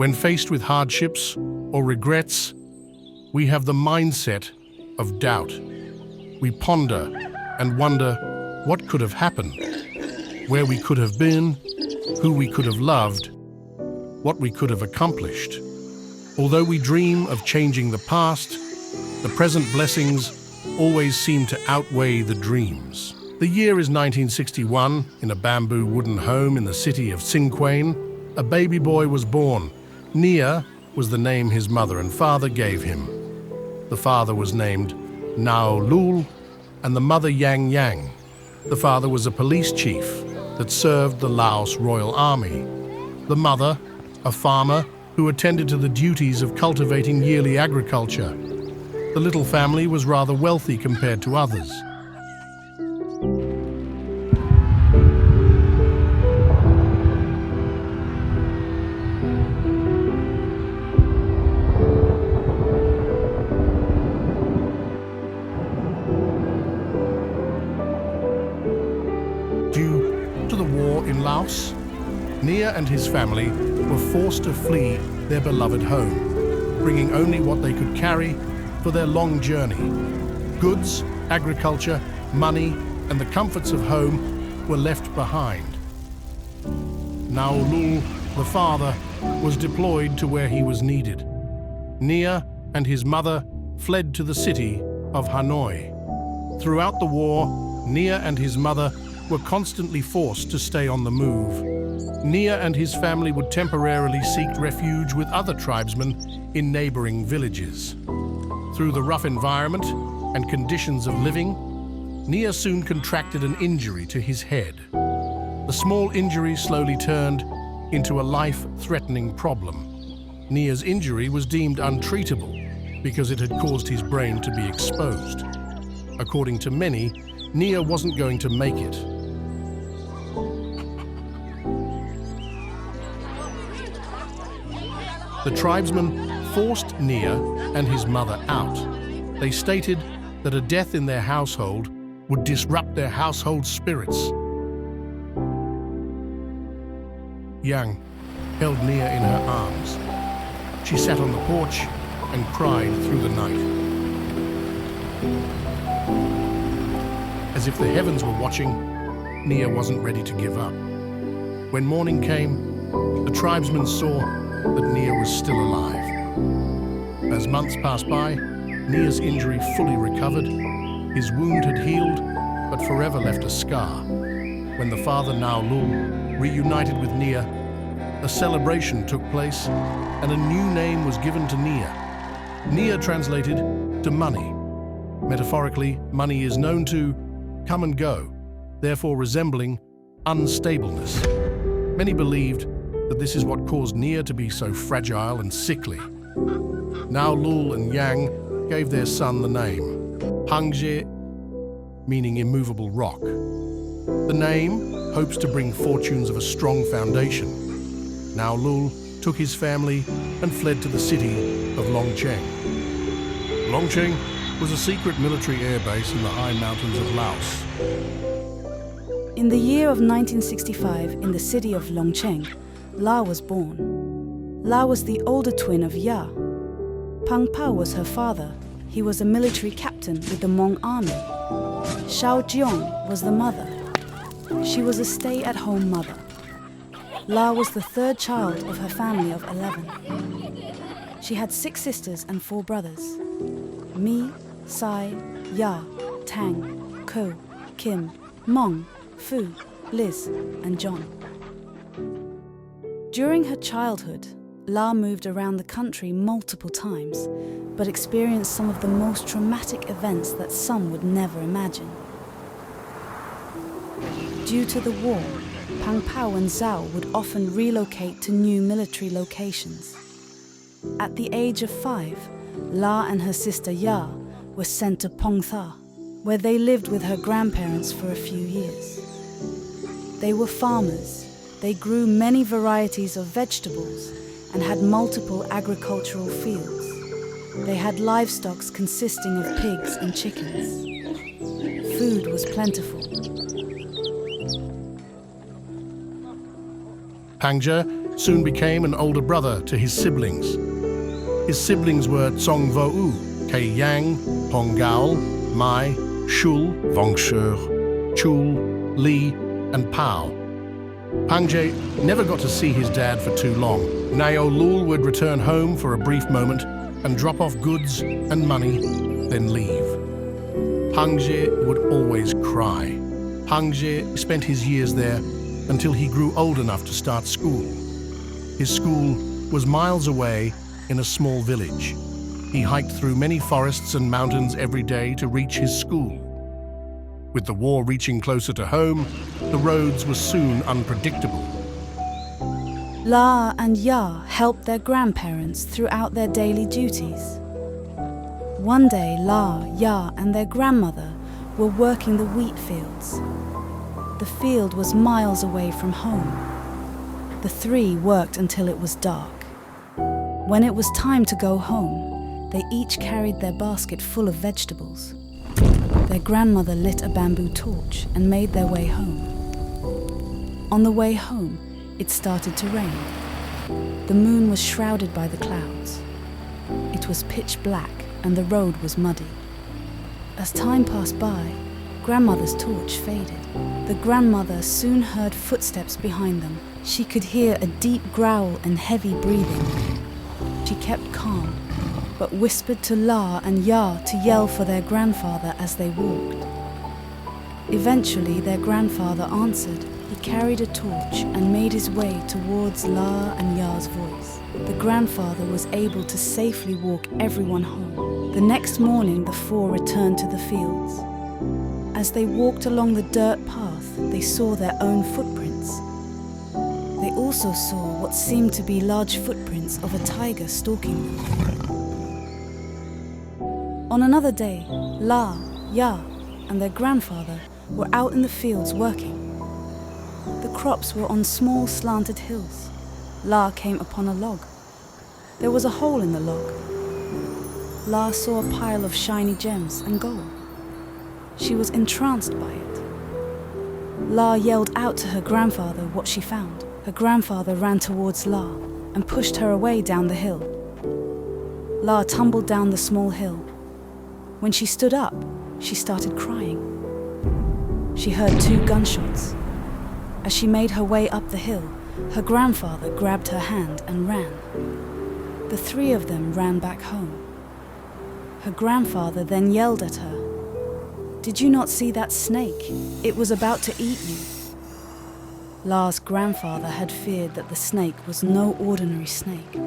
When faced with hardships or regrets, we have the mindset of doubt. We ponder and wonder what could have happened, where we could have been, who we could have loved, what we could have accomplished. Although we dream of changing the past, the present blessings always seem to outweigh the dreams. The year is 1961. In a bamboo wooden home in the city of Sinquain, a baby boy was born. Nia was the name his mother and father gave him. The father was named Nao Lul and the mother Yang Yang. The father was a police chief that served the Laos Royal Army. The mother, a farmer who attended to the duties of cultivating yearly agriculture. The little family was rather wealthy compared to others. Due to the war in Laos, Nia and his family were forced to flee their beloved home, bringing only what they could carry for their long journey. Goods, agriculture, money, and the comforts of home were left behind. Nao Lul, the father, was deployed to where he was needed. Nia and his mother fled to the city of Hanoi. Throughout the war, Nia and his mother were constantly forced to stay on the move. Nia and his family would temporarily seek refuge with other tribesmen in neighboring villages. Through the rough environment and conditions of living, Nia soon contracted an injury to his head. The small injury slowly turned into a life-threatening problem. Nia's injury was deemed untreatable because it had caused his brain to be exposed. According to many, Nia wasn't going to make it. The tribesmen forced Nia and his mother out. They stated that a death in their household would disrupt their household spirits. Yang held Nia in her arms. She sat on the porch and cried through the night. As if the heavens were watching, Nia wasn't ready to give up. When morning came, the tribesmen saw that Nia was still alive. As months passed by, Nia's injury fully recovered. His wound had healed, but forever left a scar. When the father, Nao Lul, reunited with Nia, a celebration took place and a new name was given to Nia. Nia translated to money. Metaphorically, money is known to come and go, therefore resembling unstableness. Many believed that this is what caused Nia to be so fragile and sickly. Nao Lul and Yang gave their son the name Hangje, meaning immovable rock. The name hopes to bring fortunes of a strong foundation. Nao Lul took his family and fled to the city of Longcheng. Longcheng was a secret military airbase in the high mountains of Laos. In the year of 1965, in the city of Longcheng, La was born. La was the older twin of Ya. Pang Pao was her father. He was a military captain with the Hmong army. Xiao Jiong was the mother. She was a stay-at-home mother. La was the third child of her family of 11. She had 6 sisters and 4 brothers: Mi, Sai, Ya, Tang, Ko, Kim, Mong, Fu, Liz, and John. During her childhood, La moved around the country multiple times, but experienced some of the most traumatic events that some would never imagine. Due to the war, Pang Pao and Zhao would often relocate to new military locations. At the age of 5, La and her sister Ya were sent to Pong Tha, where they lived with her grandparents for a few years. They were farmers. They grew many varieties of vegetables and had multiple agricultural fields. They had livestock consisting of pigs and chickens. Food was plentiful. Pangje soon became an older brother to his siblings. His siblings were Tsong Vo-u, Kei Yang, Hong Gao, Mai, Shul, Vongshur, Chul, Li, and Pao. Pang Jie never got to see his dad for too long. Nao Lul would return home for a brief moment and drop off goods and money, then leave. Pang Jie would always cry. Pang Jie spent his years there until he grew old enough to start school. His school was miles away in a small village. He hiked through many forests and mountains every day to reach his school. With the war reaching closer to home, the roads were soon unpredictable. La and Ya helped their grandparents throughout their daily duties. One day, La, Ya, and their grandmother were working the wheat fields. The field was miles away from home. The three worked until it was dark. When it was time to go home, they each carried their basket full of vegetables. Their grandmother lit a bamboo torch and made their way home. On the way home, it started to rain. The moon was shrouded by the clouds. It was pitch black and the road was muddy. As time passed by, grandmother's torch faded. The grandmother soon heard footsteps behind them. She could hear a deep growl and heavy breathing. She kept calm, but whispered to La and Ya to yell for their grandfather as they walked. Eventually, their grandfather answered. He carried a torch and made his way towards La and Ya's voice. The grandfather was able to safely walk everyone home. The next morning, the four returned to the fields. As they walked along the dirt path, they saw their own footprints. They also saw what seemed to be large footprints of a tiger stalking them. On another day, La, Ya, and their grandfather were out in the fields working. The crops were on small slanted hills. La came upon a log. There was a hole in the log. La saw a pile of shiny gems and gold. She was entranced by it. La yelled out to her grandfather what she found. Her grandfather ran towards La and pushed her away down the hill. La tumbled down the small hill. When she stood up, she started crying. She heard 2 gunshots. As she made her way up the hill, her grandfather grabbed her hand and ran. The 3 of them ran back home. Her grandfather then yelled at her, "Did you not see that snake? It was about to eat you." La's grandfather had feared that the snake was no ordinary snake,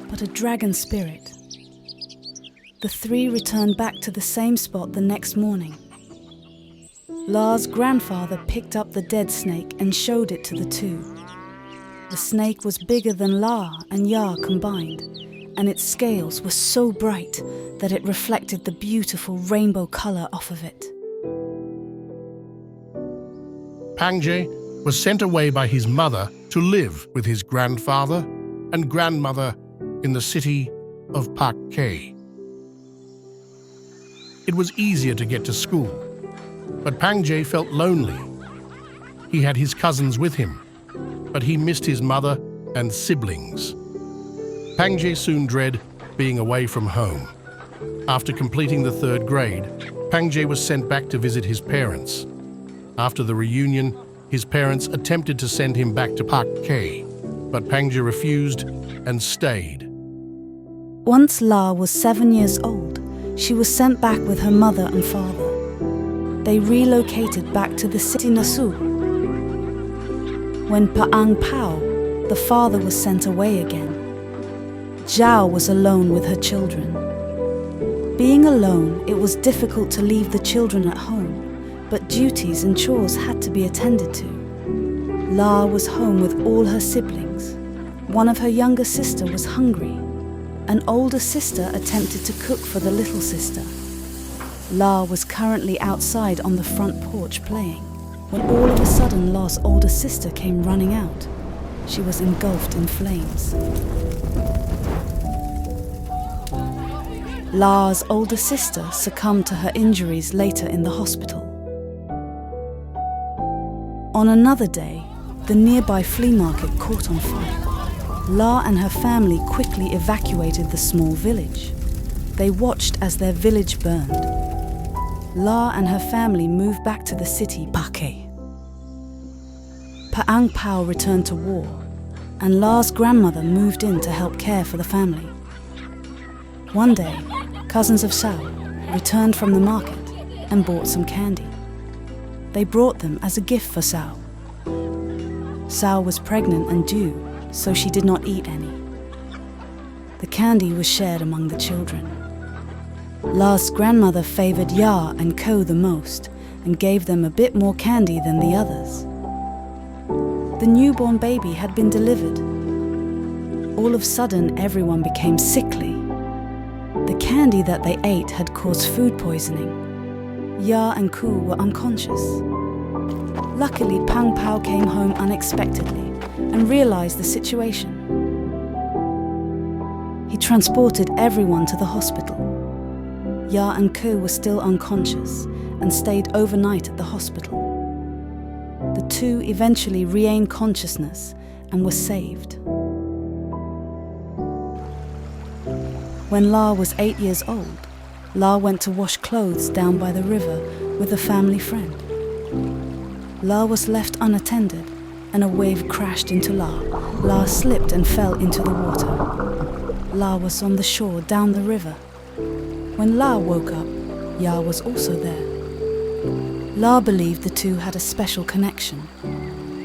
but a dragon spirit. The 3 returned back to the same spot the next morning. La's grandfather picked up the dead snake and showed it to the 2. The snake was bigger than La and Ya combined, and its scales were so bright that it reflected the beautiful rainbow color off of it. Pang Jie was sent away by his mother to live with his grandfather and grandmother in the city of Pak Khe. It was easier to get to school, but Pang Jie felt lonely. He had his cousins with him, but he missed his mother and siblings. Pang Jie soon dreaded being away from home. After completing the 3rd grade, Pang Jie was sent back to visit his parents. After the reunion, his parents attempted to send him back to Pak Khe, but Pang Jie refused and stayed. Once La was 7 years old, she was sent back with her mother and father. They relocated back to the city Nasu. When Paang Pao, the father, was sent away again, Zhao was alone with her children. Being alone, it was difficult to leave the children at home, but duties and chores had to be attended to. La was home with all her siblings. One of her younger sister was hungry. An older sister attempted to cook for the little sister. La was currently outside on the front porch playing, when all of a sudden La's older sister came running out. She was engulfed in flames. La's older sister succumbed to her injuries later in the hospital. On another day, the nearby flea market caught on fire. La and her family quickly evacuated the small village. They watched as their village burned. La and her family moved back to the city, Pake. Paang Pao returned to war, and La's grandmother moved in to help care for the family. One day, cousins of Sao returned from the market and bought some candy. They brought them as a gift for Sao. Sao was pregnant and due, so she did not eat any. The candy was shared among the children. La's grandmother favored Ya and Ko the most and gave them a bit more candy than the others. The newborn baby had been delivered. All of a sudden, everyone became sickly. The candy that they ate had caused food poisoning. Ya and Ku were unconscious. Luckily, Paang Pao came home unexpectedly and realized the situation. He transported everyone to the hospital. Ya and Ku were still unconscious and stayed overnight at the hospital. The two eventually regained consciousness and were saved. When La was 8 years old, La went to wash clothes down by the river with a family friend. La was left unattended and a wave crashed into La. La slipped and fell into the water. La was on the shore down the river. When La woke up, Ya was also there. La believed the two had a special connection,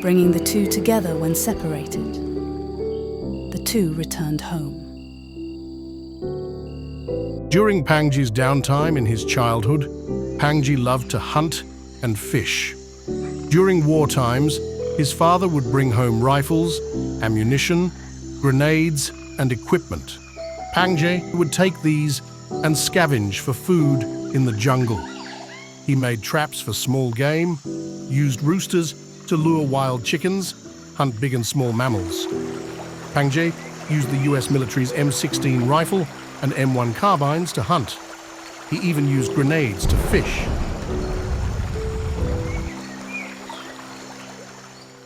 bringing the two together when separated. The two returned home. During Pangji's downtime in his childhood, Pangji loved to hunt and fish. During war times, his father would bring home rifles, ammunition, grenades, and equipment. Pangji would take these and scavenge for food in the jungle. He made traps for small game, used roosters to lure wild chickens, hunt big and small mammals. Pangji used the US military's M16 rifle and M1 carbines to hunt. He even used grenades to fish.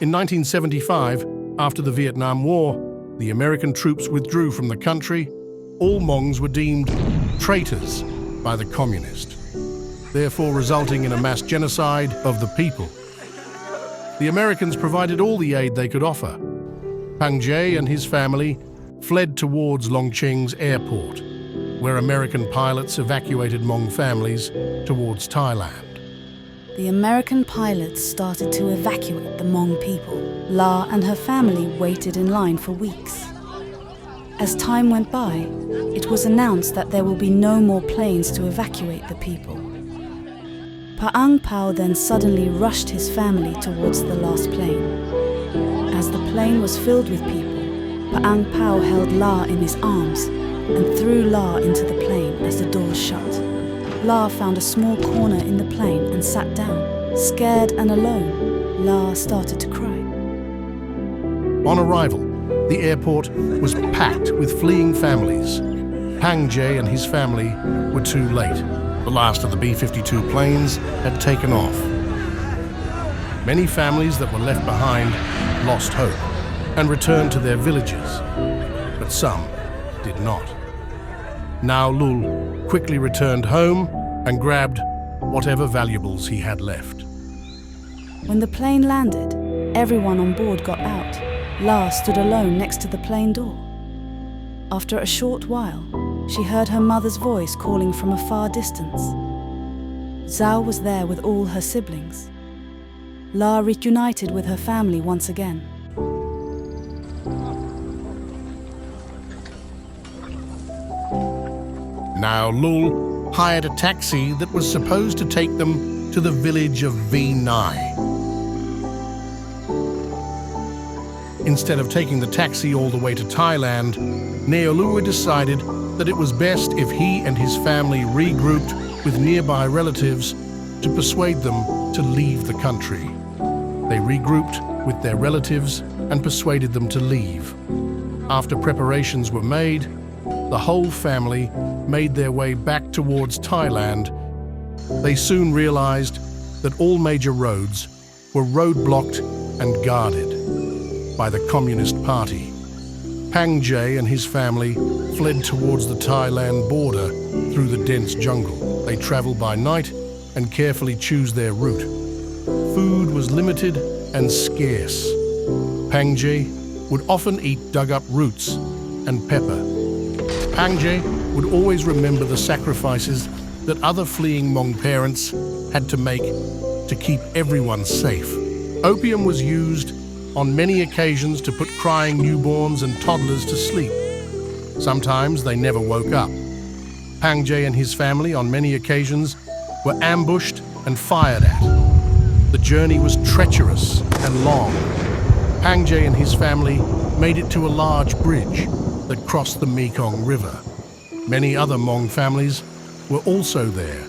In 1975, after the Vietnam War, the American troops withdrew from the country. All Hmongs were deemed traitors by the communists, therefore resulting in a mass genocide of the people. The Americans provided all the aid they could offer. Pangji and his family fled towards Longcheng's airport, where American pilots evacuated Hmong families towards Thailand. The American pilots started to evacuate the Hmong people. La and her family waited in line for weeks. As time went by, it was announced that there will be no more planes to evacuate the people. Paang Pao then suddenly rushed his family towards the last plane. As the plane was filled with people, Paang Pao held La in his arms and threw La into the plane as the doors shut. La found a small corner in the plane and sat down. Scared and alone, La started to cry. On arrival, the airport was packed with fleeing families. Pangji and his family were too late. The last of the B-52 planes had taken off. Many families that were left behind lost hope and returned to their villages, but some did not. Now Lul quickly returned home and grabbed whatever valuables he had left. When the plane landed, everyone on board got out. La stood alone next to the plane door. After a short while, she heard her mother's voice calling from a far distance. Zhao was there with all her siblings. La reunited with her family once again. Now Lul hired a taxi that was supposed to take them to the village of Vinai. Instead of taking the taxi all the way to Thailand, Neolua decided that it was best if he and his family regrouped with nearby relatives to persuade them to leave the country. They regrouped with their relatives and persuaded them to leave. After preparations were made, the whole family made their way back towards Thailand. They soon realized that all major roads were roadblocked and guarded by the Communist Party. Pang Jay and his family fled towards the Thailand border through the dense jungle. They travel by night and carefully choose their route. Food was limited and scarce. Pang Jay would often eat dug-up roots and pepper. Pang Jay would always remember the sacrifices that other fleeing Hmong parents had to make to keep everyone safe. Opium was used on many occasions to put crying newborns and toddlers to sleep. Sometimes they never woke up. Pang Jay and his family on many occasions were ambushed and fired at. The journey was treacherous and long. Pang Jay and his family made it to a large bridge that crossed the Mekong River. Many other Hmong families were also there,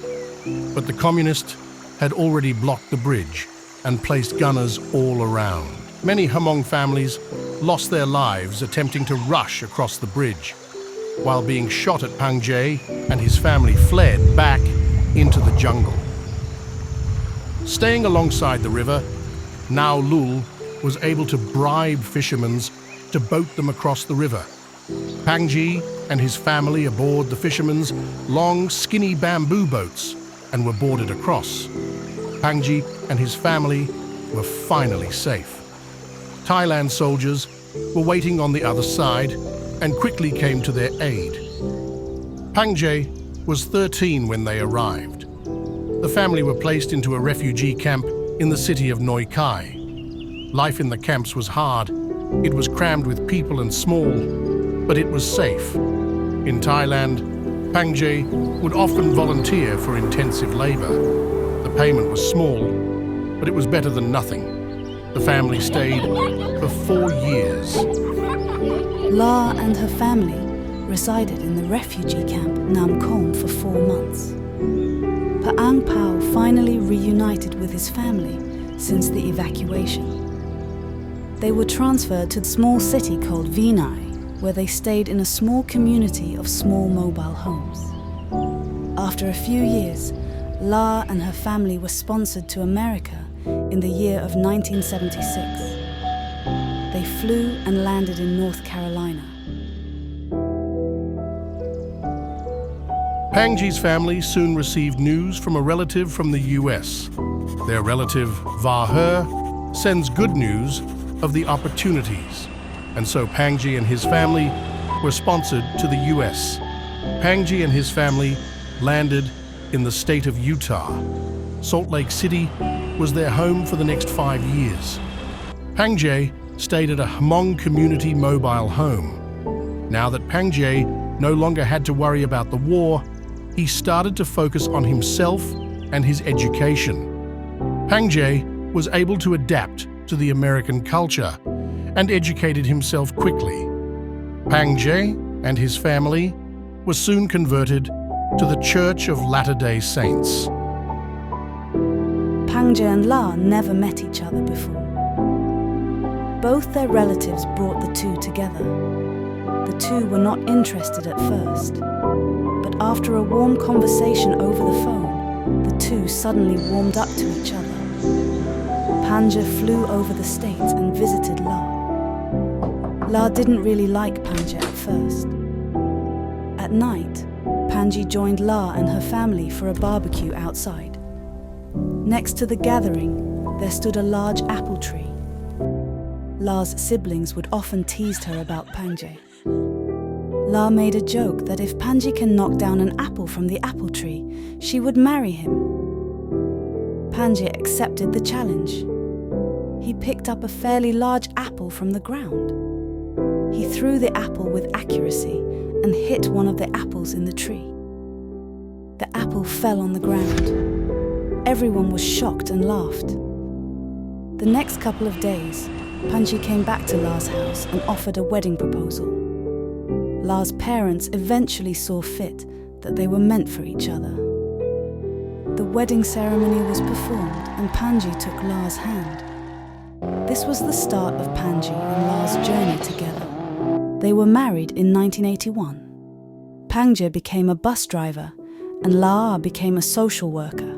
but the communists had already blocked the bridge and placed gunners all around. Many Hmong families lost their lives attempting to rush across the bridge. While being shot at, Pang Jay and his family fled back into the jungle. Staying alongside the river, Nao Lul was able to bribe fishermen to boat them across the river. Pang Jay and his family aboard the fishermen's long, skinny bamboo boats and were boarded across. Pang Jay and his family were finally safe. Thailand soldiers were waiting on the other side and quickly came to their aid. Pang Jay was 13 when they arrived. The family were placed into a refugee camp in the city of Noi Khai. Life in the camps was hard. It was crammed with people and small, but it was safe. In Thailand, Pang Jay would often volunteer for intensive labor. The payment was small, but it was better than nothing. The family stayed for 4 years. La and her family resided in the refugee camp Nam Kom for 4 months. Paang Pao finally reunited with his family since the evacuation. They were transferred to the small city called Vinai, where they stayed in a small community of small mobile homes. After a few years, La and her family were sponsored to America in the year of 1976. They flew and landed in North Carolina. Pang Jay's family soon received news from a relative from the US. Their relative, Va He, sends good news of the opportunities, and so Pang Jay and his family were sponsored to the US. Pang Jay and his family landed in the state of Utah. Salt Lake City was their home for the next 5 years. Pang Jay stayed at a Hmong community mobile home. Now that Pang Jay no longer had to worry about the war, he started to focus on himself and his education. Pang Jay was able to adapt to the American culture and educated himself quickly. Pang Jay and his family were soon converted to the Church of Latter-day Saints. Pang Jay and La never met each other before. Both their relatives brought the two together. The two were not interested at first, but after a warm conversation over the phone, the two suddenly warmed up to each other. Pang Jay flew over the States and visited La. La didn't really like Pang Jay at first. At night, Pang Jay joined La and her family for a barbecue outside. Next to the gathering, there stood a large apple tree. La's siblings would often tease her about Pang Jay. La made a joke that if Pang Jay can knock down an apple from the apple tree, she would marry him. Pang Jay accepted the challenge. He picked up a fairly large apple from the ground. He threw the apple with accuracy and hit one of the apples in the tree. The apple fell on the ground. Everyone was shocked and laughed. The next couple of days, Pang Jay came back to La's house and offered a wedding proposal. La's parents eventually saw fit that they were meant for each other. The wedding ceremony was performed and Pang Jay took La's hand. This was the start of Pang Jay and La's journey together. They were married in 1981. Pang Jay became a bus driver and La became a social worker.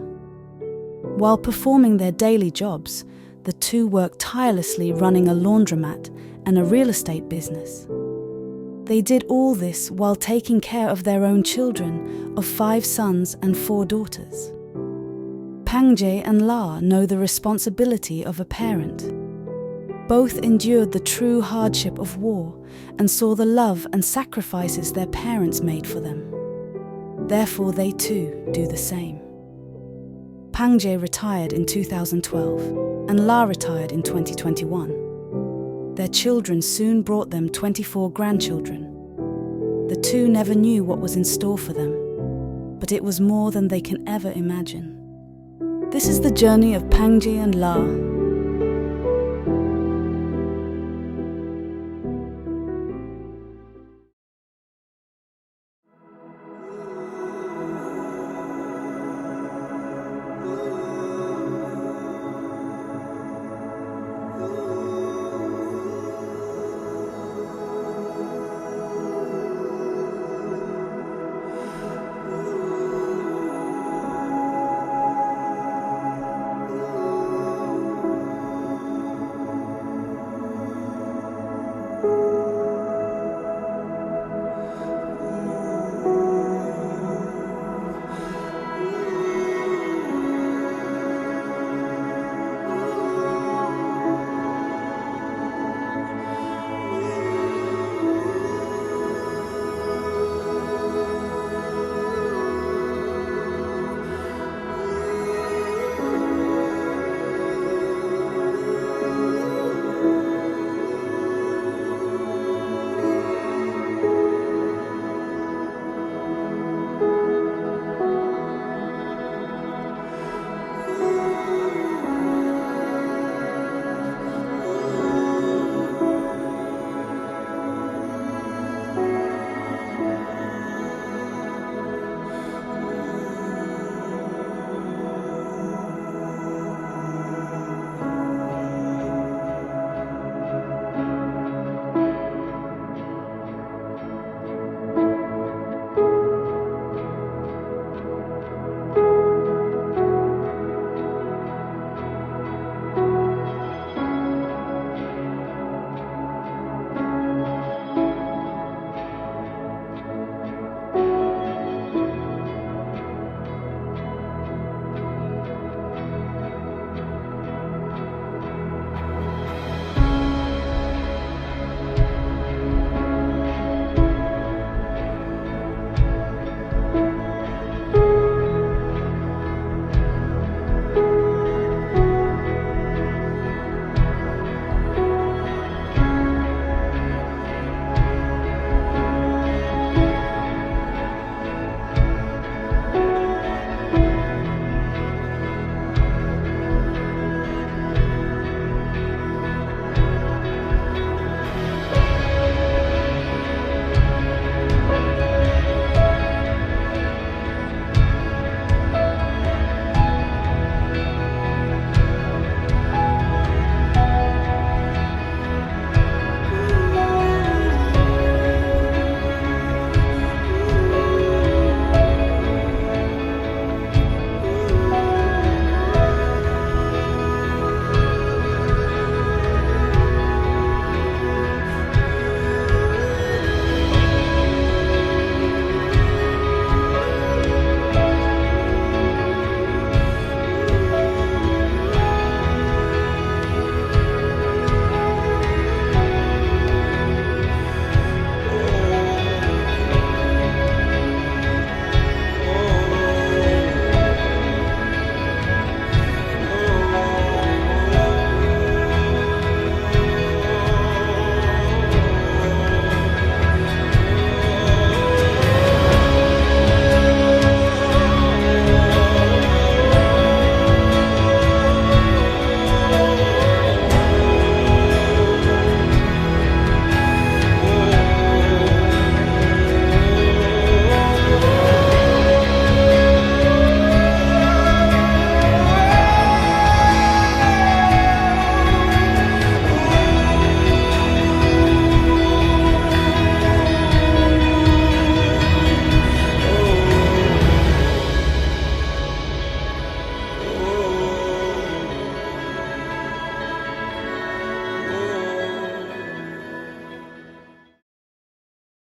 While performing their daily jobs, the two worked tirelessly running a laundromat and a real estate business. They did all this while taking care of their own children of 5 sons and 4 daughters. Pangje and La know the responsibility of a parent. Both endured the true hardship of war and saw the love and sacrifices their parents made for them. Therefore, they too do the same. Pangje retired in 2012 and La retired in 2021. Their children soon brought them 24 grandchildren. The two never knew what was in store for them, but it was more than they can ever imagine. This is the journey of Pangje and La,